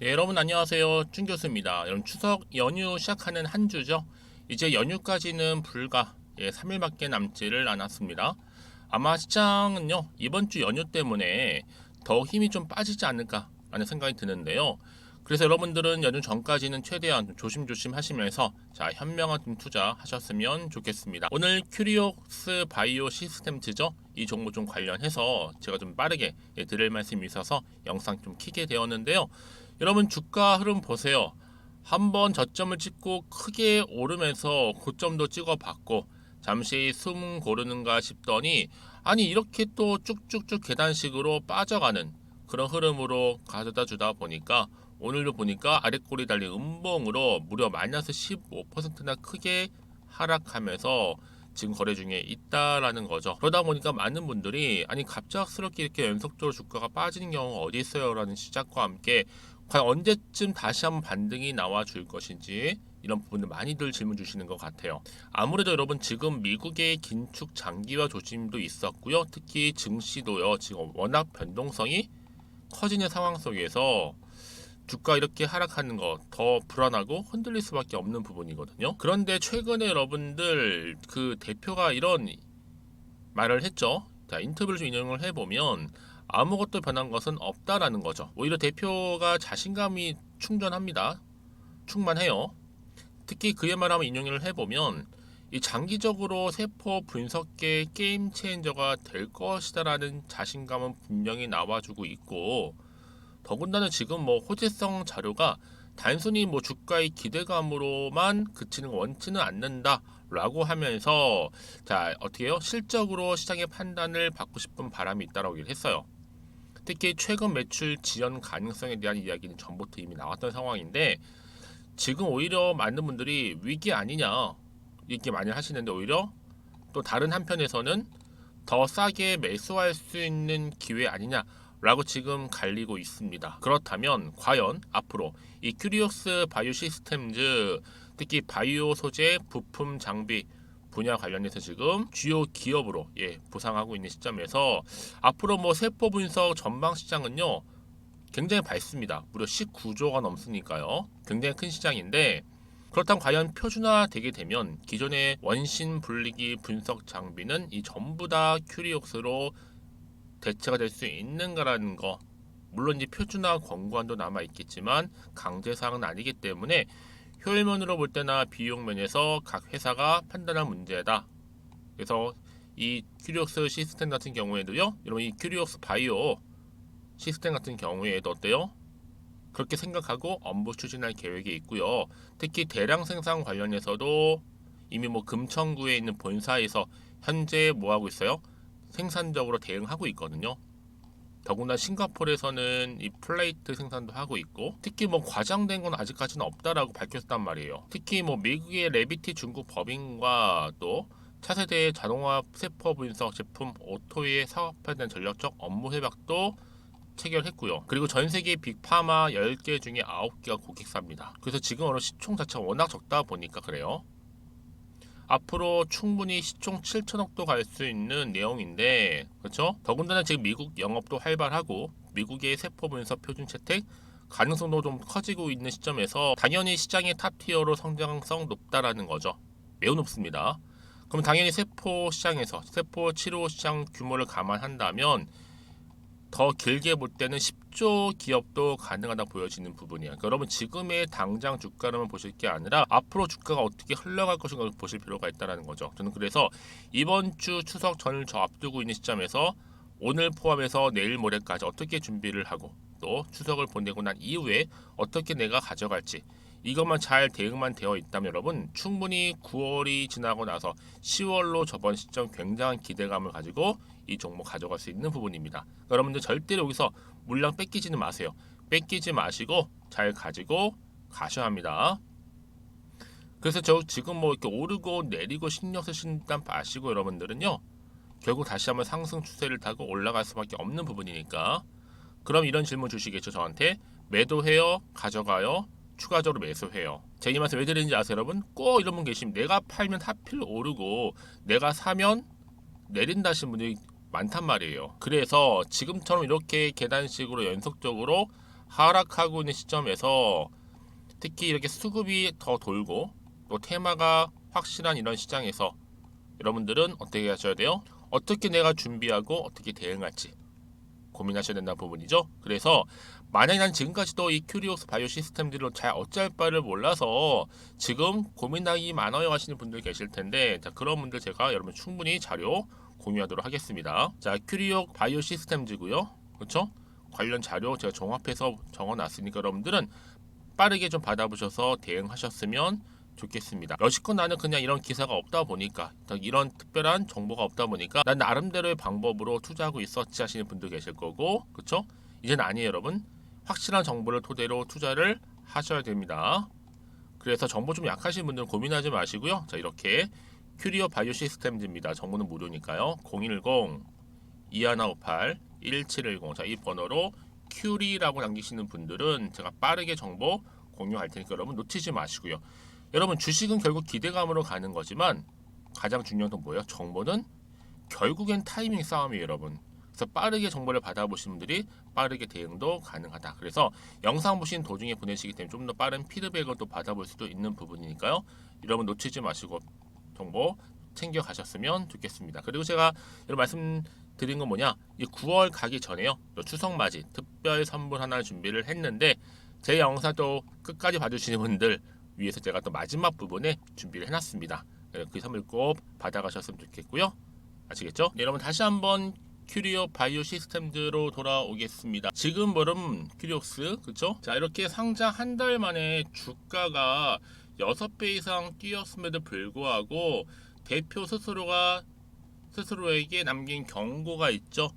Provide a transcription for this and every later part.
네, 여러분 안녕하세요. 준 교수입니다. 여러분 추석 연휴 시작하는 한 주죠. 이제 연휴까지는 불과 3일밖에 남지를 않았습니다. 아마 시장은요, 이번 주 연휴 때문에 더 힘이 좀 빠지지 않을까라는 생각이 드는데요. 그래서 여러분들은 연휴 전까지는 최대한 좀 조심조심 하시면서 현명한 좀 투자하셨으면 좋겠습니다. 오늘 큐리옥스 바이오 시스템즈죠. 이 종목 좀 관련해서 제가 좀 빠르게 드릴 말씀이 있어서 영상 좀 키게 되었는데요. 여러분 주가 흐름 보세요. 한번 저점을 찍고 크게 오르면서 고점도 찍어봤고 잠시 숨 고르는가 싶더니 아니 이렇게 또 쭉쭉쭉 계단식으로 빠져가는 그런 흐름으로 가져다 주다 보니까 오늘도 보니까 아랫골이 달린 음봉으로 무려 마이너스 15%나 크게 하락하면서 지금 거래 중에 있다라는 거죠. 그러다 보니까 많은 분들이 아니 갑작스럽게 이렇게 연속적으로 주가가 빠지는 경우가 어디 있어요? 라는 시작과 함께 과연 언제쯤 다시 한번 반등이 나와 줄 것인지 이런 부분들 많이들 질문 주시는 것 같아요. 아무래도 여러분 지금 미국의 긴축 장기화 조짐도 있었고요. 특히 증시도요. 지금 워낙 변동성이 커지는 상황 속에서 주가 이렇게 하락하는 거 더 불안하고 흔들릴 수밖에 없는 부분이거든요. 그런데 최근에 여러분들 그 대표가 이런 말을 했죠. 자, 인터뷰를 좀 인용을 해보면 아무것도 변한 것은 없다라는 거죠. 오히려 대표가 자신감이 충전합니다. 충만해요. 특히 그의 말 한번 인용을 해보면 이 장기적으로 세포 분석계 게임 체인저가 될 것이다라는 자신감은 분명히 나와주고 있고 더군다나 지금 뭐 호재성 자료가 단순히 뭐 주가의 기대감으로만 그치는 원치는 않는다라고 하면서 자 어떻게 해요? 실적으로 시장의 판단을 받고 싶은 바람이 있다라고 얘기를 했어요. 특히 최근 매출 지연 가능성에 대한 이야기는 전부터 이미 나왔던 상황인데 지금 오히려 많은 분들이 위기 아니냐 이렇게 많이 하시는데 오히려 또 다른 한편에서는 더 싸게 매수할 수 있는 기회 아니냐라고 지금 갈리고 있습니다. 그렇다면 과연 앞으로 이 큐리오스 바이오 시스템즈 특히 바이오 소재 부품 장비 분야 관련해서 지금 주요 기업으로 부상하고 있는 시점에서 앞으로 뭐 세포 분석 전방 시장은요 굉장히 밝습니다. 무려 19조가 넘으니까요. 굉장히 큰 시장인데 그렇다면 과연 표준화 되게 되면 기존의 원심 분리기 분석 장비는 이 전부 다 큐리옥스로 대체가 될 수 있는가라는 거 물론 이제 표준화 권고안도 남아 있겠지만 강제사항은 아니기 때문에 효율면으로 볼 때나 비용 면에서 각 회사가 판단할 문제다. 그래서 이 큐리옥스 시스템 같은 경우에도요. 여러분 이 큐리옥스 바이오 시스템 같은 경우에도 어때요? 그렇게 생각하고 업무 추진할 계획이 있고요. 특히 대량 생산 관련해서도 이미 뭐 금천구에 있는 본사에서 현재 뭐 하고 있어요? 생산적으로 대응하고 있거든요. 더구나 싱가포르에서는 이 플레이트 생산도 하고 있고 특히 뭐 과장된 건 아직까지는 없다라고 밝혔단 말이에요. 특히 뭐 미국의 레비티 중국 법인과 또 차세대 자동화 세포 분석 제품 오토의 사업화에 대한 전략적 업무 협약도 체결했고요. 그리고 전 세계 빅파마 10개 중에 9개가 고객사입니다. 그래서 지금 시총 자체가 워낙 적다 보니까 그래요. 앞으로 충분히 시총 7천억도 갈 수 있는 내용인데 그렇죠? 더군다나 지금 미국 영업도 활발하고 미국의 세포 분석 표준 채택 가능성도 좀 커지고 있는 시점에서 당연히 시장의 탑티어로 성장성 높다라는 거죠. 매우 높습니다. 그럼 당연히 세포 시장에서 세포 치료 시장 규모를 감안한다면 더 길게 볼 때는 10조 기업도 가능하다 보여지는 부분이야. 그러니까 여러분 지금의 당장 주가를 보실 게 아니라 앞으로 주가가 어떻게 흘러갈 것인가 보실 필요가 있다는 거죠. 저는 그래서 이번 주 추석 전을 저 앞두고 있는 시점에서 오늘 포함해서 내일 모레까지 어떻게 준비를 하고 또 추석을 보내고 난 이후에 어떻게 내가 가져갈지 이것만 잘 대응만 되어 있다면 여러분 충분히 9월이 지나고 나서 10월로 저번 시점 굉장한 기대감을 가지고 이 종목 가져갈 수 있는 부분입니다. 그러니까 여러분들 절대로 여기서 물량 뺏기지는 마세요. 뺏기지 마시고 잘 가지고 가셔야 합니다. 그래서 저 지금 뭐 이렇게 오르고 내리고 신경 쓰신단 마시고 여러분들은요 결국 다시 한번 상승 추세를 타고 올라갈 수밖에 없는 부분이니까 그럼 이런 질문 주시겠죠 저한테 매도해요 가져가요 추가적으로 매수해요. 제가 이 말씀 왜 드리는지 아세요 여러분? 꼭 이런 분 계시면 내가 팔면 하필 오르고 내가 사면 내린다 하신 분들이 많단 말이에요. 그래서 지금처럼 이렇게 계단식으로 연속적으로 하락하고 있는 시점에서 특히 이렇게 수급이 더 돌고 또 테마가 확실한 이런 시장에서 여러분들은 어떻게 하셔야 돼요? 어떻게 내가 준비하고 어떻게 대응할지 고민하셔야 된다는 부분이죠. 그래서 만약에 난 지금까지도 이 큐리오스 바이오 시스템들을 잘 어찌할 바를 몰라서 지금 고민하기 많아요 하시는 분들 계실 텐데, 자, 그런 분들 제가 여러분 충분히 자료 공유하도록 하겠습니다. 자, 큐리오 바이오 시스템즈고요. 그렇죠? 관련 자료 제가 종합해서 적어놨으니까 여러분들은 빠르게 좀 받아보셔서 대응하셨으면 좋겠습니다. 여지껏 나는 그냥 이런 기사가 없다 보니까, 이런 특별한 정보가 없다 보니까 난 나름대로의 방법으로 투자하고 있었지 하시는 분도 계실 거고, 그렇죠? 이제는 아니에요, 여러분. 확실한 정보를 토대로 투자를 하셔야 됩니다. 그래서 정보 좀 약하신 분들은 고민하지 마시고요. 자, 이렇게 큐리오 바이오 시스템즈입니다. 정보는 무료니까요. 010-2158-1710. 자, 이 번호로 큐리라고 남기시는 분들은 제가 빠르게 정보 공유할 테니까 여러분 놓치지 마시고요. 여러분, 주식은 결국 기대감으로 가는 거지만 가장 중요한 건 뭐예요? 정보는 결국엔 타이밍 싸움이에요, 여러분. 그래서 빠르게 정보를 받아보신 분들이 빠르게 대응도 가능하다. 그래서 영상 보신 도중에 보내시기 때문에 좀 더 빠른 피드백을 또 받아볼 수도 있는 부분이니까요. 여러분 놓치지 마시고 정보 챙겨 가셨으면 좋겠습니다. 그리고 제가 여러분 말씀드린 건 뭐냐? 이 9월 가기 전에요. 또 추석 맞이 특별 선물 하나 준비를 했는데 제 영상 또 끝까지 봐주시는 분들 위해서 제가 또 마지막 부분에 준비를 해놨습니다. 그 선물 꼭 받아가셨으면 좋겠고요. 아시겠죠? 네, 여러분 다시 한번 큐리오 바이오 시스템즈로 돌아오겠습니다. 지금 여러분 큐리오스 그쵸? 자, 이렇게 상장 한 달 만에 주가가 6배 이상 뛰었음에도 불구하고 대표 스스로에게 남긴 경고가 있죠.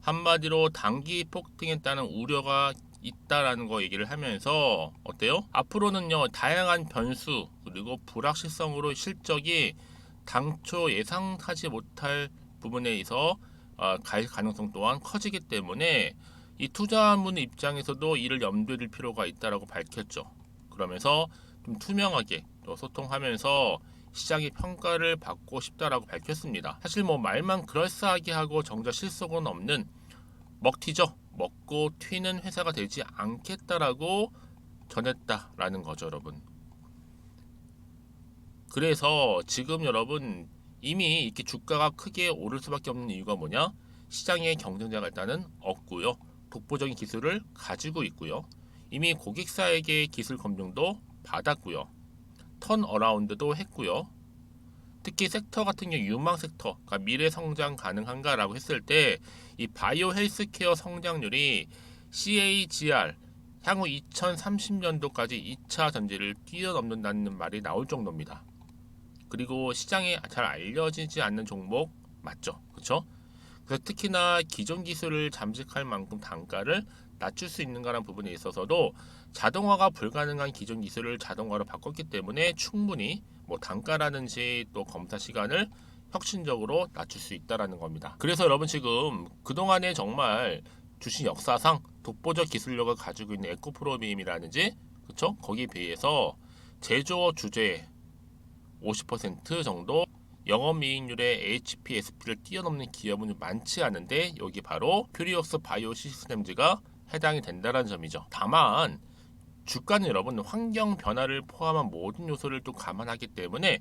한마디로 단기 폭등에 따른 우려가 있다라는 거 얘기를 하면서 어때요? 앞으로는요 다양한 변수 그리고 불확실성으로 실적이 당초 예상하지 못할 부분에 있어 갈 가능성 또한 커지기 때문에 이 투자하는 입장에서도 이를 염두에 둘 필요가 있다라고 밝혔죠. 그러면서 좀 투명하게 또 소통하면서 시장의 평가를 받고 싶다라고 밝혔습니다. 사실 뭐 말만 그럴싸하게 하고 정작 실속은 없는 먹튀죠. 먹고 튀는 회사가 되지 않겠다라고 전했다라는 거죠, 여러분. 그래서 지금 여러분 이미 이렇게 주가가 크게 오를 수밖에 없는 이유가 뭐냐? 시장에 경쟁자가 일단은 없고요. 독보적인 기술을 가지고 있고요. 이미 고객사에게 기술 검증도 받았고요. 턴어라운드도 했고요. 특히 섹터 같은 경우 유망 섹터, 그러니까 미래 성장 가능한가라고 했을 때 이 바이오 헬스케어 성장률이 CAGR 향후 2030년도까지 2차 전지를 뛰어넘는다는 말이 나올 정도입니다. 그리고 시장에 잘 알려지지 않는 종목 맞죠? 그렇죠? 그래서 특히나 기존 기술을 잠식할 만큼 단가를 낮출 수 있는가라는 부분에 있어서도 자동화가 불가능한 기존 기술을 자동화로 바꿨기 때문에 충분히 뭐 단가라든지 또 검사 시간을 혁신적으로 낮출 수 있다라는 겁니다. 그래서 여러분 지금 그동안에 정말 주식 역사상 독보적 기술력을 가지고 있는 에코프로비움이라든지 그렇죠? 거기에 비해서 제조업 주제 50% 정도 영업이익률의 HPSP를 뛰어넘는 기업은 많지 않은데 여기 바로 큐리오스 바이오 시스템즈가 해당이 된다는 점이죠. 다만 주가는 여러분 환경 변화를 포함한 모든 요소를 또 감안하기 때문에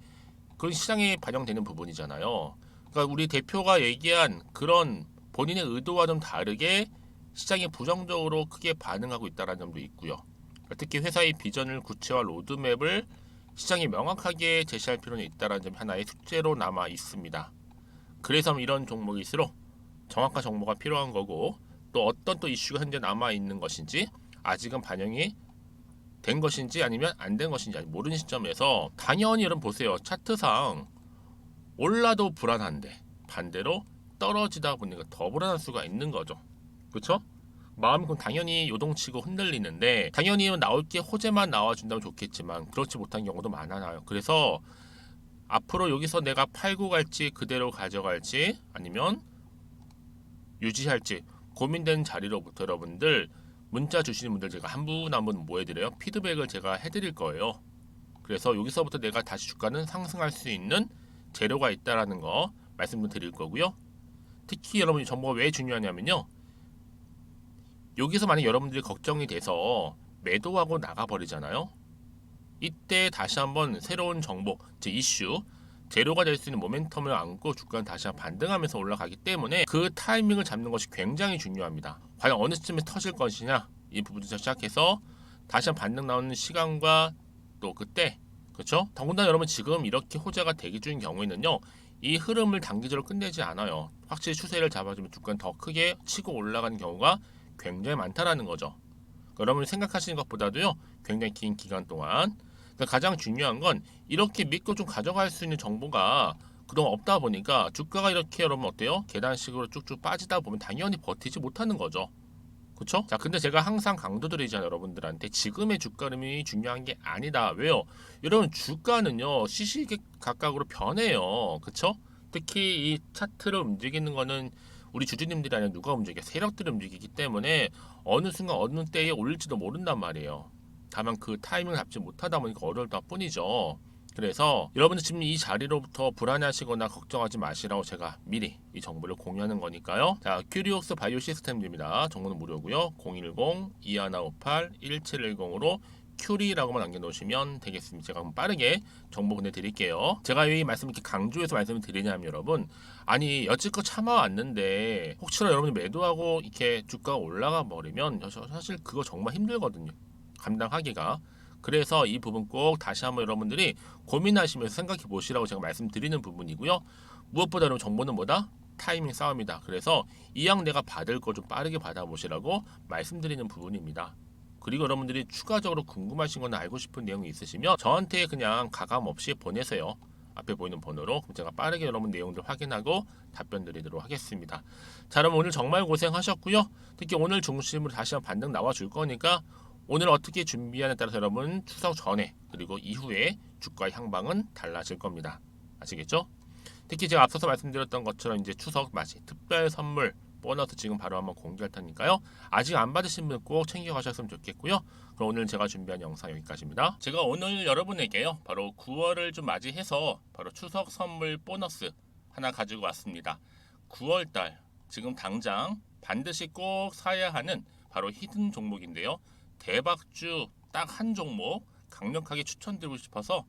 그런 시장에 반영되는 부분이잖아요. 그러니까 우리 대표가 얘기한 그런 본인의 의도와 좀 다르게 시장이 부정적으로 크게 반응하고 있다는 점도 있고요. 특히 회사의 비전을 구체화 로드맵을 시장이 명확하게 제시할 필요는 있다는 점이 하나의 숙제로 남아 있습니다. 그래서 이런 종목일수록 정확한 정보가 필요한 거고 또 어떤 또 이슈가 현재 남아 있는 것인지 아직은 반영이 된 것인지 아니면 안 된 것인지 아직 모르는 시점에서 당연히 여러분 보세요. 차트상 올라도 불안한데 반대로 떨어지다 보니까 더 불안할 수가 있는 거죠. 그렇죠? 마음이 그럼 당연히 요동치고 흔들리는데 당연히 나올 게 호재만 나와준다면 좋겠지만 그렇지 못한 경우도 많아요. 그래서 앞으로 여기서 내가 팔고 갈지 그대로 가져갈지 아니면 유지할지 고민되는 자리로부터 여러분들 문자 주시는 분들 제가 한 분 한 분 모여드려요. 피드백을 제가 해드릴 거예요. 그래서 여기서부터 내가 다시 주가는 상승할 수 있는 재료가 있다라는 거 말씀을 드릴 거고요. 특히 여러분이 정보가 왜 중요하냐면요. 여기서 만약 여러분들이 걱정이 돼서 매도하고 나가버리잖아요. 이때 다시 한번 새로운 정보, 제 이슈, 제로가 될 수 있는 모멘텀을 안고 주가는 다시 한번 반등하면서 올라가기 때문에 그 타이밍을 잡는 것이 굉장히 중요합니다. 과연 어느 시점에 터질 것이냐, 이 부분부터 시작해서 다시 한번 반등 나오는 시간과 또 그때, 그렇죠? 더군다나 여러분 지금 이렇게 호재가 대기 중인 경우에는요, 이 흐름을 단기적으로 끝내지 않아요. 확실히 추세를 잡아주면 주가는 더 크게 치고 올라가는 경우가 굉장히 많다라는 거죠. 여러분이 생각하시는 것보다도요, 굉장히 긴 기간 동안. 그러니까 가장 중요한 건 이렇게 믿고 좀 가져갈 수 있는 정보가 그동안 없다 보니까 주가가 이렇게 여러분 어때요? 계단식으로 쭉쭉 빠지다 보면 당연히 버티지 못하는 거죠. 그쵸? 자, 근데 제가 항상 강조드리잖아요, 여러분들한테. 지금의 주가 흐름이 중요한 게 아니다. 왜요? 여러분, 주가는요, 시시각각으로 변해요. 그쵸? 특히 이 차트를 움직이는 거는 우리 주주님들이 아니라 누가 움직여? 세력들이 움직이기 때문에 어느 순간 어느 때에 올릴지도 모른단 말이에요. 다만 그 타이밍을 잡지 못하다 보니까 어려울 뿐이죠. 그래서 여러분들 지금 이 자리로부터 불안해하시거나 걱정하지 마시라고 제가 미리 이 정보를 공유하는 거니까요. 자, 큐리옥스 바이오 시스템입니다. 정보는 무료고요. 010-2158-1710으로 큐리라고만 남겨놓으시면 되겠습니다. 제가 한번 빠르게 정보 보내드릴게요. 제가 이 말씀 이렇게 강조해서 말씀을 드리냐면 여러분, 아니 여지껏 참아왔는데 혹시나 여러분이 매도하고 이렇게 주가가 올라가 버리면 사실 그거 정말 힘들거든요. 감당하기가. 그래서 이 부분 꼭 다시 한번 여러분들이 고민하시면서 생각해 보시라고 제가 말씀드리는 부분이고요. 무엇보다 여러분 정보는 뭐다? 타이밍 싸움이다. 그래서 이왕 내가 받을 거 좀 빠르게 받아보시라고 말씀드리는 부분입니다. 그리고 여러분들이 추가적으로 궁금하신 거나 알고 싶은 내용이 있으시면 저한테 그냥 가감 없이 보내세요. 앞에 보이는 번호로. 그럼 제가 빠르게 여러분 내용들 확인하고 답변 드리도록 하겠습니다. 자, 여러분 오늘 정말 고생하셨고요. 특히 오늘 중심으로 다시 한번 반등 나와 줄 거니까 오늘 어떻게 준비하냐에 따라서 여러분 추석 전에 그리고 이후에 주가의 향방은 달라질 겁니다. 아시겠죠? 특히 제가 앞서서 말씀드렸던 것처럼 이제 추석 맞이 특별 선물 보너스 지금 바로 한번 공개할 테니까요. 아직 안 받으신 분 꼭 챙겨가셨으면 좋겠고요. 그럼 오늘 제가 준비한 영상 여기까지입니다. 제가 오늘 여러분에게요, 바로 9월을 좀 맞이해서 바로 추석 선물 보너스 하나 가지고 왔습니다. 9월달 지금 당장 반드시 꼭 사야 하는 바로 히든 종목인데요. 대박주 딱 한 종목 강력하게 추천드리고 싶어서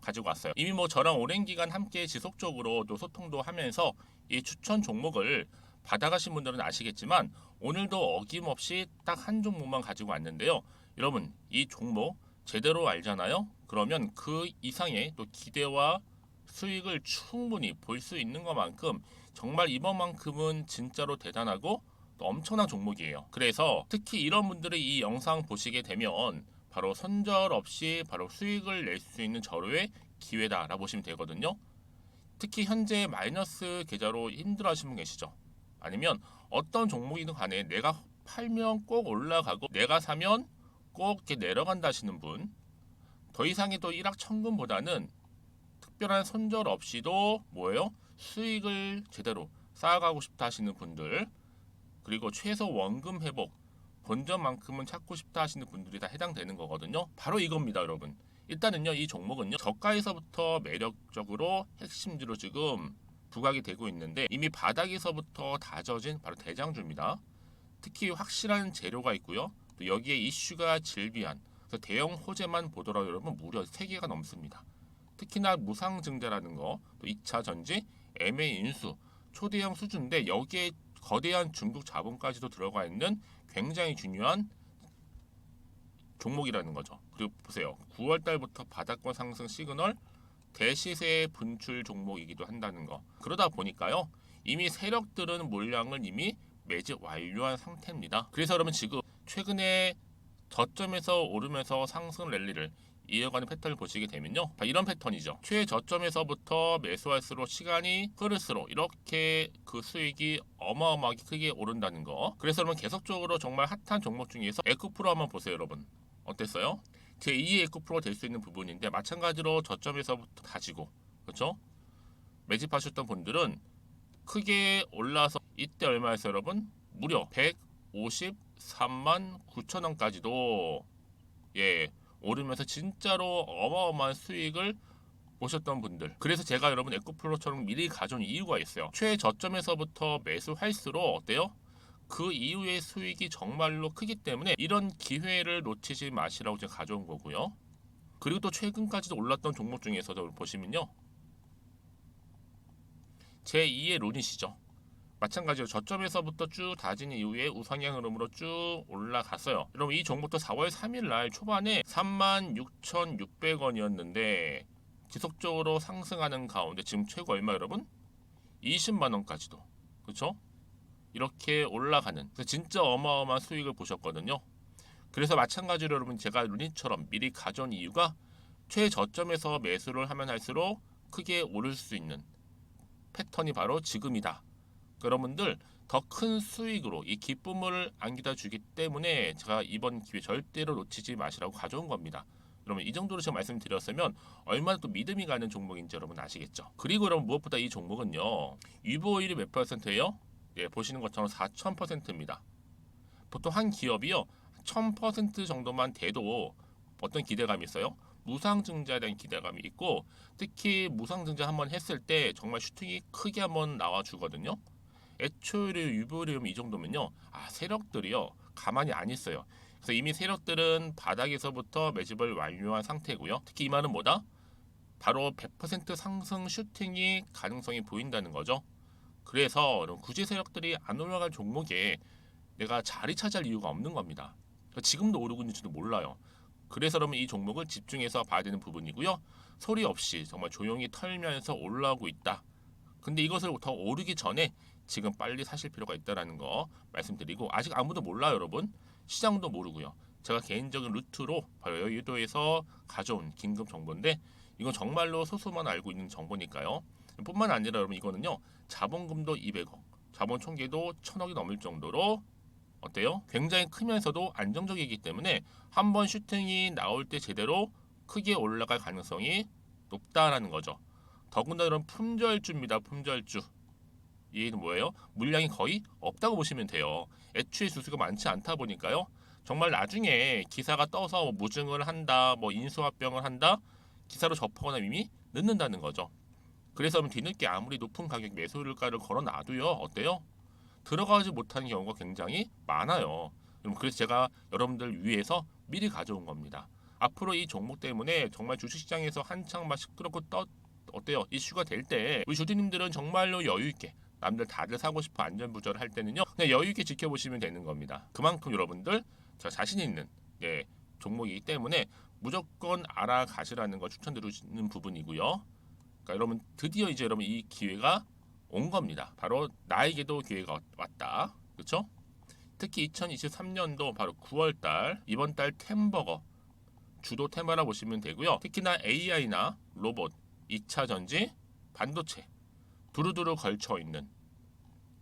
가지고 왔어요. 이미 뭐 저랑 오랜 기간 함께 지속적으로 또 소통도 하면서 이 추천 종목을 받아가신 분들은 아시겠지만 오늘도 어김없이 딱 한 종목만 가지고 왔는데요. 여러분 이 종목 제대로 알잖아요. 그러면 그 이상의 또 기대와 수익을 충분히 볼 수 있는 것만큼 정말 이번만큼은 진짜로 대단하고 또 엄청난 종목이에요. 그래서 특히 이런 분들이 이 영상 보시게 되면 바로 손절 없이 바로 수익을 낼 수 있는 절호의 기회다라고 보시면 되거든요. 특히 현재 마이너스 계좌로 힘들어하시는 분 계시죠? 아니면 어떤 종목이든 간에 내가 팔면 꼭 올라가고 내가 사면 꼭 이렇게 내려간다 하시는 분, 더 이상의 또 일확천금보다는 특별한 손절 없이도 뭐예요? 수익을 제대로 쌓아가고 싶다 하시는 분들, 그리고 최소 원금 회복, 본전만큼은 찾고 싶다 하시는 분들이 다 해당되는 거거든요. 바로 이겁니다, 여러분. 일단은요, 이 종목은요, 저가에서부터 매력적으로 핵심지로 지금 부각이 되고 있는데 이미 바닥에서부터 다져진 바로 대장주입니다. 특히 확실한 재료가 있고요. 또 여기에 이슈가 질비한 그래서 대형 호재만 보더라도 여러분 무려 3개가 넘습니다. 특히나 무상증자라는 거, 또 2차 전지, M&A 인수, 초대형 수준인데 여기에 거대한 중국 자본까지도 들어가 있는 굉장히 중요한 종목이라는 거죠. 그리고 보세요. 9월 달부터 바닥권 상승 시그널 대시세 분출 종목이기도 한다는 거. 그러다 보니까요. 이미 세력들은 물량을 이미 매집 완료한 상태입니다. 그래서 여러분 지금 최근에 저점에서 오르면서 상승 랠리를 이어가는 패턴을 보시게 되면요. 이런 패턴이죠. 최저점에서부터 매수할수록 시간이 흐를수록 이렇게 그 수익이 어마어마하게 크게 오른다는 거. 그래서 여러분 계속적으로 정말 핫한 종목 중에서 에코프로 한번 보세요, 여러분. 어땠어요? 제2의 에코프로가 될 수 있는 부분인데 마찬가지로 저점에서부터 다지고 그렇죠? 매집하셨던 분들은 크게 올라서 이때 얼마였어요, 여러분? 무려 153만 9천 원까지도 예 오르면서 진짜로 어마어마한 수익을 보셨던 분들. 그래서 제가 여러분 에코프로처럼 미리 가져온 이유가 있어요. 최저점에서부터 매수할수록 어때요? 그 이후의 수익이 정말로 크기 때문에 이런 기회를 놓치지 마시라고 제가 가져온 거고요. 그리고 또 최근까지도 올랐던 종목 중에서도 보시면요. 제2의 루닛이죠. 마찬가지로 저점에서부터 쭉 다진 이후에 우상향 흐름으로 쭉 올라갔어요. 여러분 이 종목도 4월 3일 날 초반에 36,600원이었는데 지속적으로 상승하는 가운데 지금 최고 얼마 여러분? 20만 원까지도. 그렇죠? 이렇게 올라가는 진짜 어마어마한 수익을 보셨거든요. 그래서 마찬가지로 여러분 제가 루닛처럼 미리 가져온 이유가 최저점에서 매수를 하면 할수록 크게 오를 수 있는 패턴이 바로 지금이다. 여러분들 더 큰 수익으로 이 기쁨을 안겨다 주기 때문에 제가 이번 기회 절대로 놓치지 마시라고 가져온 겁니다. 여러분 이 정도로 제가 말씀드렸으면 얼마나 또 믿음이 가는 종목인지 여러분 아시겠죠? 그리고 여러분 무엇보다 이 종목은요. 유보율이 몇 %예요? 예, 보시는 것처럼 4,000%입니다. 보통 한 기업이요 1,000% 정도만 돼도 어떤 기대감이 있어요? 무상증자에 대한 기대감이 있고 특히 무상증자 한번 했을 때 정말 슈팅이 크게 한번 나와 주거든요. 애초에 유보율이 이 정도면요, 세력들이요 가만히 안 있어요. 그래서 이미 세력들은 바닥에서부터 매집을 완료한 상태고요. 특히 이 말은 뭐다? 바로 100% 상승 슈팅이 가능성이 보인다는 거죠. 그래서 구제 세력들이 안 올라갈 종목에 내가 자리 차지할 이유가 없는 겁니다. 지금도 오르고 있는지도 몰라요. 그래서 그러면 이 종목을 집중해서 봐야 되는 부분이고요. 소리 없이 정말 조용히 털면서 올라오고 있다. 근데 이것을 더 오르기 전에 지금 빨리 사실 필요가 있다는 거 말씀드리고 아직 아무도 몰라요 여러분. 시장도 모르고요. 제가 개인적인 루트로 바로 여의도에서 가져온 긴급 정보인데 이건 정말로 소수만 알고 있는 정보니까요. 뿐만 아니라 여러분 이거는요. 자본금도 200억, 자본 총계도 1,000억이 넘을 정도로 어때요? 굉장히 크면서도 안정적이기 때문에 한번 슈팅이 나올 때 제대로 크게 올라갈 가능성이 높다라는 거죠. 더군다나 이런 품절주입니다. 품절주. 얘는 뭐예요? 물량이 거의 없다고 보시면 돼요. 애초에 수수가 많지 않다 보니까요. 정말 나중에 기사가 떠서 뭐 무증을 한다, 뭐 인수합병을 한다, 기사로 접하거나 이미 늦는다는 거죠. 그래서 뒤늦게 아무리 높은 가격 매수가를 걸어놔도요. 어때요? 들어가지 못하는 경우가 굉장히 많아요. 그래서 제가 여러분들 위해서 미리 가져온 겁니다. 앞으로 이 종목 때문에 정말 주식시장에서 한창 막 시끄럽고 어때요? 이슈가 될 때 우리 주주님들은 정말로 여유 있게 남들 다들 사고 싶어 안전부절을 할 때는요 그냥 여유 있게 지켜보시면 되는 겁니다. 그만큼 여러분들 저 자신 있는 종목이기 때문에 무조건 알아가시라는 거 추천드리는 부분이고요. 그러니까 여러분 드디어 이제 여러분 이 기회가 온 겁니다. 바로 나에게도 기회가 왔다. 그렇죠? 특히 2023년도 바로 9월달 이번 달 템버거 주도 테마라 보시면 되고요. 특히나 AI나 로봇, 2차 전지, 반도체 두루두루 걸쳐 있는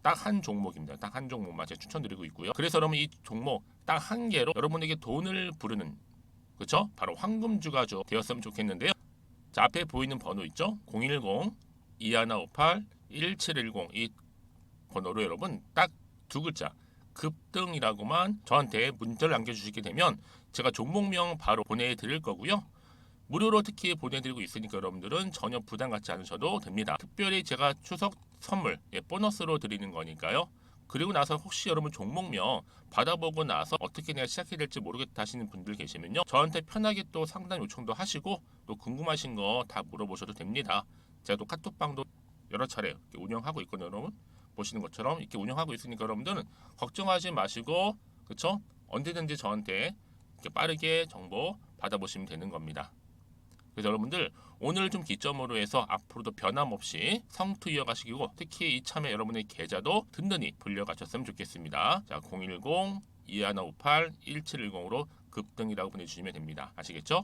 딱 한 종목입니다. 딱 한 종목만 제가 추천드리고 있고요. 그래서 여러분 이 종목 딱 한 개로 여러분에게 돈을 부르는 그렇죠? 바로 황금주가 되었으면 좋겠는데요. 자 앞에 보이는 번호 있죠? 010-2158-1710 이 번호로 여러분 딱 두 글자 급등이라고만 저한테 문자를 남겨주시게 되면 제가 종목명 바로 보내드릴 거고요. 무료로 특히 보내드리고 있으니까 여러분들은 전혀 부담 갖지 않으셔도 됩니다. 특별히 제가 추석 선물 보너스로 드리는 거니까요. 그리고 나서 혹시 여러분 종목명 받아보고 나서 어떻게 내가 시작해야 될지 모르겠다 하시는 분들 계시면요. 저한테 편하게 또 상담 요청도 하시고 또 궁금하신 거 다 물어보셔도 됩니다. 제가 또 카톡방도 여러 차례 운영하고 있거든요. 여러분 보시는 것처럼 이렇게 운영하고 있으니까 여러분들은 걱정하지 마시고 그쵸? 언제든지 저한테 이렇게 빠르게 정보 받아보시면 되는 겁니다. 그래서 여러분들 오늘 좀 기점으로 해서 앞으로도 변함없이 성투 이어가시고 특히 이참에 여러분의 계좌도 든든히 불려가셨으면 좋겠습니다. 자 010-2158-1710으로 급등이라고 보내주시면 됩니다. 아시겠죠?